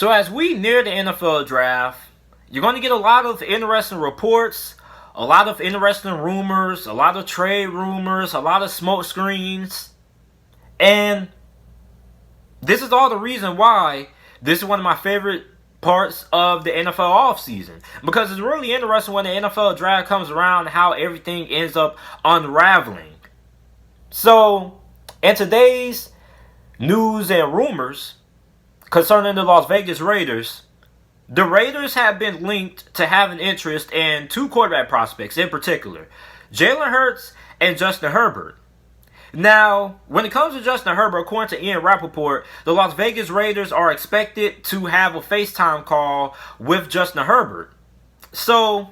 So as we near the NFL draft, you're going to get a lot of interesting reports, a lot of interesting rumors, a lot of trade rumors, a lot of smoke screens. And this is all the reason why this is one of my favorite parts of the NFL offseason. Because it's really interesting when the NFL draft comes around how everything ends up unraveling. So, in today's news and rumors concerning the Las Vegas Raiders, the Raiders have been linked to having interest in two quarterback prospects in particular, Jalen Hurts and Justin Herbert. Now, when it comes to Justin Herbert, according to Ian Rappaport, the Las Vegas Raiders are expected to have a FaceTime call with Justin Herbert. So,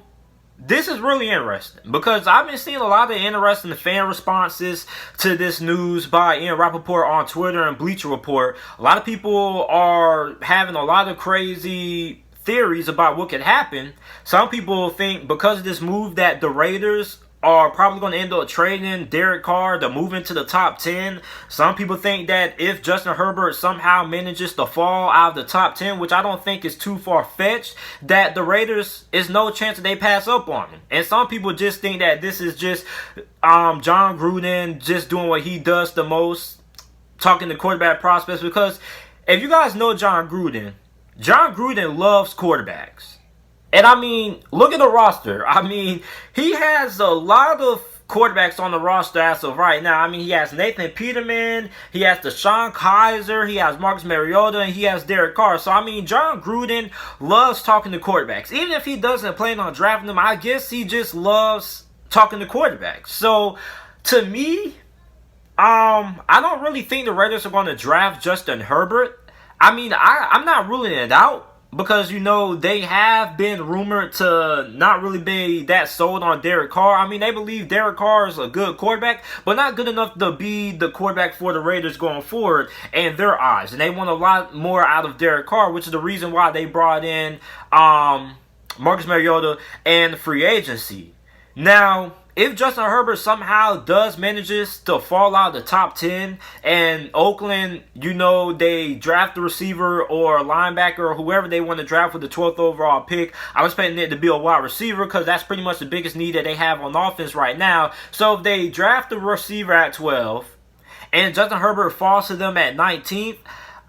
this is really interesting because I've been seeing a lot of interesting fan responses to this news by Ian Rappaport on Twitter and Bleacher Report. A lot of people are having a lot of crazy theories about what could happen. Some people think because of this move that the Raiders are probably going to end up trading Derek Carr to move into the top 10. Some people think that if Justin Herbert somehow manages to fall out of the top 10, which I don't think is too far-fetched, that the Raiders is no chance that they pass up on him. And some people just think that this is just John Gruden just doing what he does the most, talking to quarterback prospects. Because if you guys know John Gruden loves quarterbacks. And I mean, look at the roster. I mean, he has a lot of quarterbacks on the roster as of right now. I mean, he has Nathan Peterman, he has DeShone Kizer, he has Marcus Mariota, and he has Derek Carr. So, I mean, John Gruden loves talking to quarterbacks. Even if he doesn't plan on drafting them, I guess he just loves talking to quarterbacks. So, to me, I don't really think the Raiders are going to draft Justin Herbert. I mean, I'm not ruling it out. Because, you know, they have been rumored to not really be that sold on Derek Carr. I mean, they believe Derek Carr is a good quarterback, but not good enough to be the quarterback for the Raiders going forward in their eyes. And they want a lot more out of Derek Carr, which is the reason why they brought in Marcus Mariota and free agency. Now, if Justin Herbert somehow manages to fall out of the top 10 and Oakland, you know, they draft a receiver or a linebacker or whoever they want to draft with the 12th overall pick, I'm expecting it to be a wide receiver because that's pretty much the biggest need that they have on offense right now. So if they draft a receiver at 12 and Justin Herbert falls to them at 19th,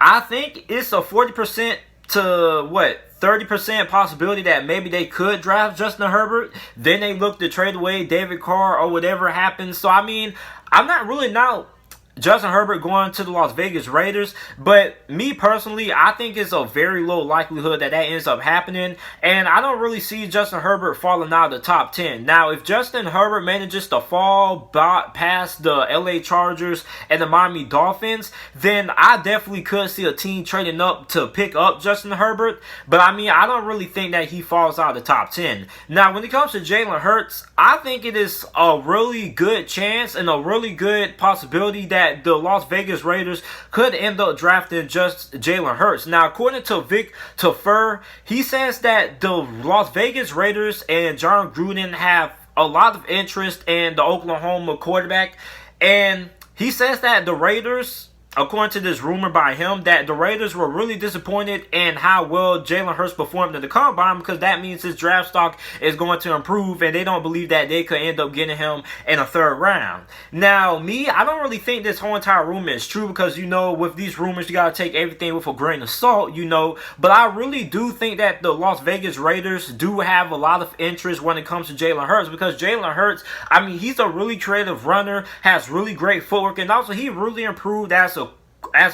I think it's a 40% to 30% possibility that maybe they could draft Justin Herbert. Then they look to trade away David Carr or whatever happens. So, I mean, I'm not ruling out Justin Herbert going to the Las Vegas Raiders, but me personally, I think it's a very low likelihood that ends up happening, and I don't really see Justin Herbert falling out of the top 10. Now, if Justin Herbert manages to fall past the LA Chargers and the Miami Dolphins, then I definitely could see a team trading up to pick up Justin Herbert, but I mean, I don't really think that he falls out of the top 10. Now, when it comes to Jalen Hurts, I think it is a really good chance and a really good possibility that the Las Vegas Raiders could end up drafting just Jalen Hurts. Now, according to Vic Tafur, he says that the Las Vegas Raiders and John Gruden have a lot of interest in the Oklahoma quarterback. And he says that the Raiders, according to this rumor by him, that the Raiders were really disappointed in how well Jalen Hurts performed in the combine because that means his draft stock is going to improve and they don't believe that they could end up getting him in a third round. Now, I don't really think this whole entire rumor is true because, you know, with these rumors, you got to take everything with a grain of salt, you know. But I really do think that the Las Vegas Raiders do have a lot of interest when it comes to Jalen Hurts because Jalen Hurts, I mean, he's a really creative runner, has really great footwork, and also he really improved as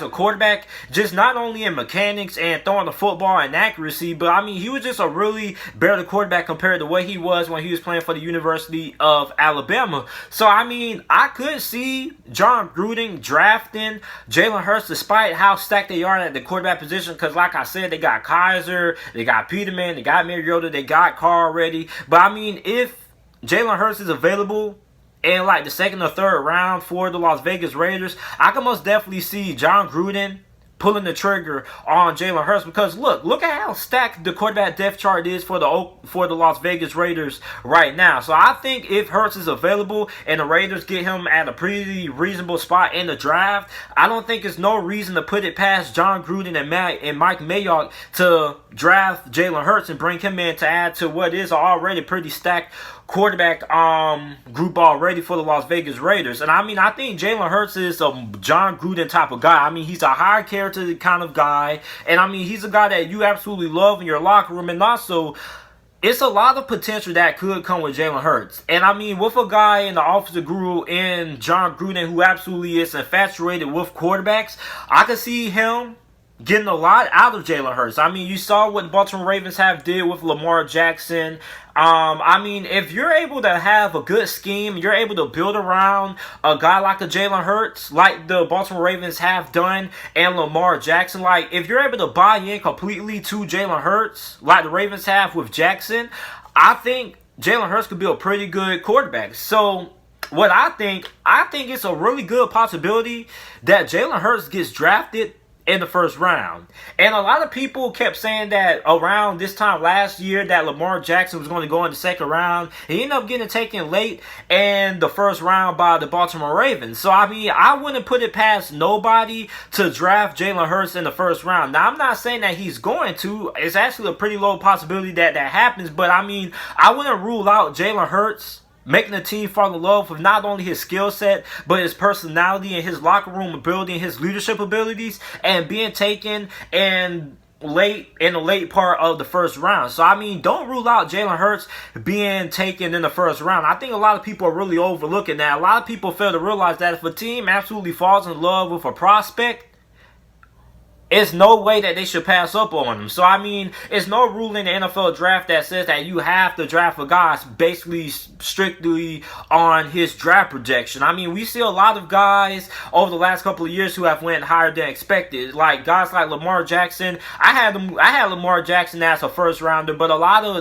a quarterback, just not only in mechanics and throwing the football and accuracy, but I mean, he was just a really better quarterback compared to what he was when he was playing for the University of Alabama. So, I mean, I could see John Gruden drafting Jalen Hurts despite how stacked they are at the quarterback position because, like I said, they got Kizer, they got Peterman, they got Mariota, they got Carr already. But, I mean, if Jalen Hurts is available in like the second or third round for the Las Vegas Raiders, I can most definitely see John Gruden pulling the trigger on Jalen Hurts, because look at how stacked the quarterback depth chart is for the Las Vegas Raiders right now. So I think if Hurts is available and the Raiders get him at a pretty reasonable spot in the draft, I don't think there's no reason to put it past John Gruden and Mike Mayock to draft Jalen Hurts and bring him in to add to what is already pretty stacked quarterback group already for the Las Vegas Raiders. And I mean, I think Jalen Hurts is a John Gruden type of guy. I mean, he's a high character kind of guy, and I mean, he's a guy that you absolutely love in your locker room. And also, it's a lot of potential that could come with Jalen Hurts. And I mean, with a guy in the offensive guru in John Gruden who absolutely is infatuated with quarterbacks, I could see him getting a lot out of Jalen Hurts. I mean, you saw what the Baltimore Ravens have did with Lamar Jackson. I mean, if you're able to have a good scheme, you're able to build around a guy like a Jalen Hurts, like the Baltimore Ravens have done, and Lamar Jackson, like if you're able to buy in completely to Jalen Hurts, like the Ravens have with Jackson, I think Jalen Hurts could be a pretty good quarterback. So what I think it's a really good possibility that Jalen Hurts gets drafted in the first round. And a lot of people kept saying that around this time last year that Lamar Jackson was going to go in the second round. He ended up getting taken late in the first round by the Baltimore Ravens. So, I mean, I wouldn't put it past nobody to draft Jalen Hurts in the first round. Now, I'm not saying that he's going to. It's actually a pretty low possibility that that happens. But, I mean, I wouldn't rule out Jalen Hurts making the team fall in love with not only his skill set, but his personality and his locker room ability and his leadership abilities, and being taken in the late part of the first round. So, I mean, don't rule out Jalen Hurts being taken in the first round. I think a lot of people are really overlooking that. A lot of people fail to realize that if a team absolutely falls in love with a prospect, it's no way that they should pass up on him. So, I mean, it's no rule in the NFL draft that says that you have to draft a guy basically strictly on his draft projection. I mean, we see a lot of guys over the last couple of years who have went higher than expected. Like, guys like Lamar Jackson. I had Lamar Jackson as a first rounder, but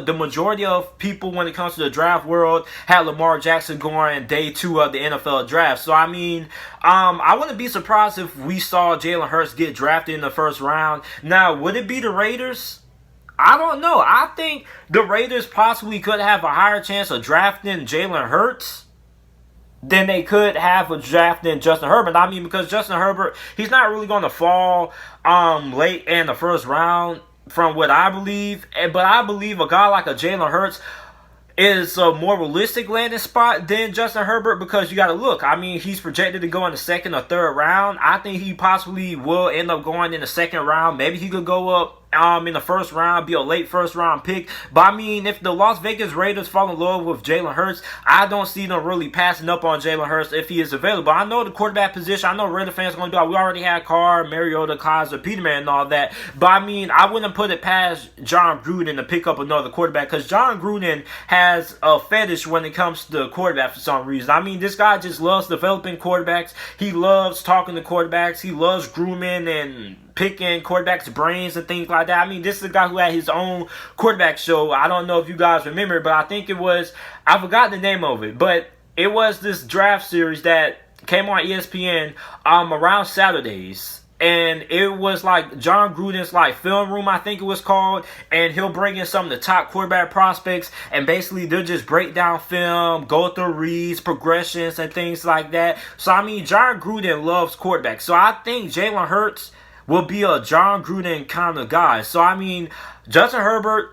the majority of people when it comes to the draft world had Lamar Jackson going day 2 of the NFL draft. So, I mean, I wouldn't be surprised if we saw Jalen Hurts get drafted in the first round. Now, would it be the Raiders? I don't know. I think the Raiders possibly could have a higher chance of drafting Jalen Hurts than they could have of drafting Justin Herbert. I mean, because Justin Herbert, he's not really going to fall late in the first round from what I believe. But I believe a guy like a Jalen Hurts is a more realistic landing spot than Justin Herbert, because you got to look. I mean, he's projected to go in the second or third round. I think he possibly will end up going in the second round. Maybe he could go up in the first round, be a late first round pick. But I mean, if the Las Vegas Raiders fall in love with Jalen Hurts, I don't see them really passing up on Jalen Hurts if he is available. I know the quarterback position, I know Raider fans are going to be like, we already had Carr, Mariota, Kaiser, Peterman, and all that. But I mean, I wouldn't put it past John Gruden to pick up another quarterback, because John Gruden has a fetish when it comes to the quarterback for some reason. I mean, this guy just loves developing quarterbacks. He loves talking to quarterbacks. He loves grooming and picking quarterbacks' brains and things like that. I mean, this is a guy who had his own quarterback show. I don't know if you guys remember, but I think it was, I forgot the name of it, but it was this draft series that came on ESPN around Saturdays. And it was like John Gruden's like film room, I think it was called. And he'll bring in some of the top quarterback prospects. And basically they'll just break down film, go through reads, progressions, and things like that. So, I mean, John Gruden loves quarterbacks. So, I think Jalen Hurts will be a John Gruden kind of guy. So, I mean, Justin Herbert,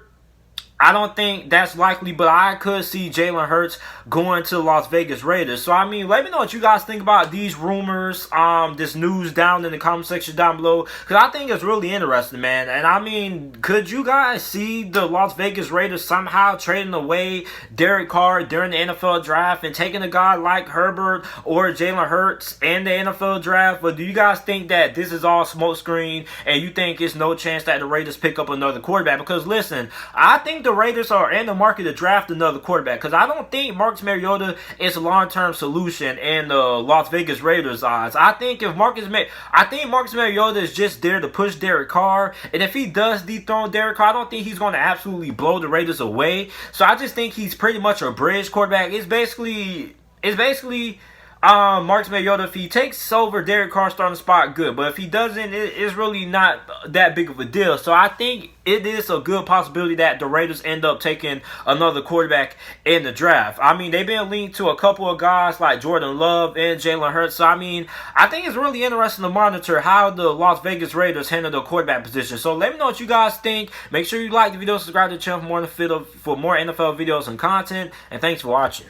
I don't think that's likely, but I could see Jalen Hurts going to the Las Vegas Raiders. So, I mean, let me know what you guys think about these rumors, this news down in the comment section down below, because I think it's really interesting, man. And, I mean, could you guys see the Las Vegas Raiders somehow trading away Derek Carr during the NFL draft and taking a guy like Herbert or Jalen Hurts in the NFL draft? But do you guys think that this is all smokescreen and you think it's no chance that the Raiders pick up another quarterback? Because, listen, I think the Raiders are in the market to draft another quarterback, because I don't think Marcus Mariota is a long-term solution in the Las Vegas Raiders' eyes. I think Marcus Mariota is just there to push Derek Carr, and if he does dethrone Derek Carr, I don't think he's going to absolutely blow the Raiders away. So I just think he's pretty much a bridge quarterback. It's basically Marcus Mariota, if he takes over Derek Carr's starting spot, good. But if he doesn't, it's really not that big of a deal. So I think it is a good possibility that the Raiders end up taking another quarterback in the draft. I mean, they've been linked to a couple of guys like Jordan Love and Jalen Hurts. So, I mean, I think it's really interesting to monitor how the Las Vegas Raiders handle the quarterback position. So let me know what you guys think. Make sure you like the video, subscribe to the channel for more NFL videos and content. And thanks for watching.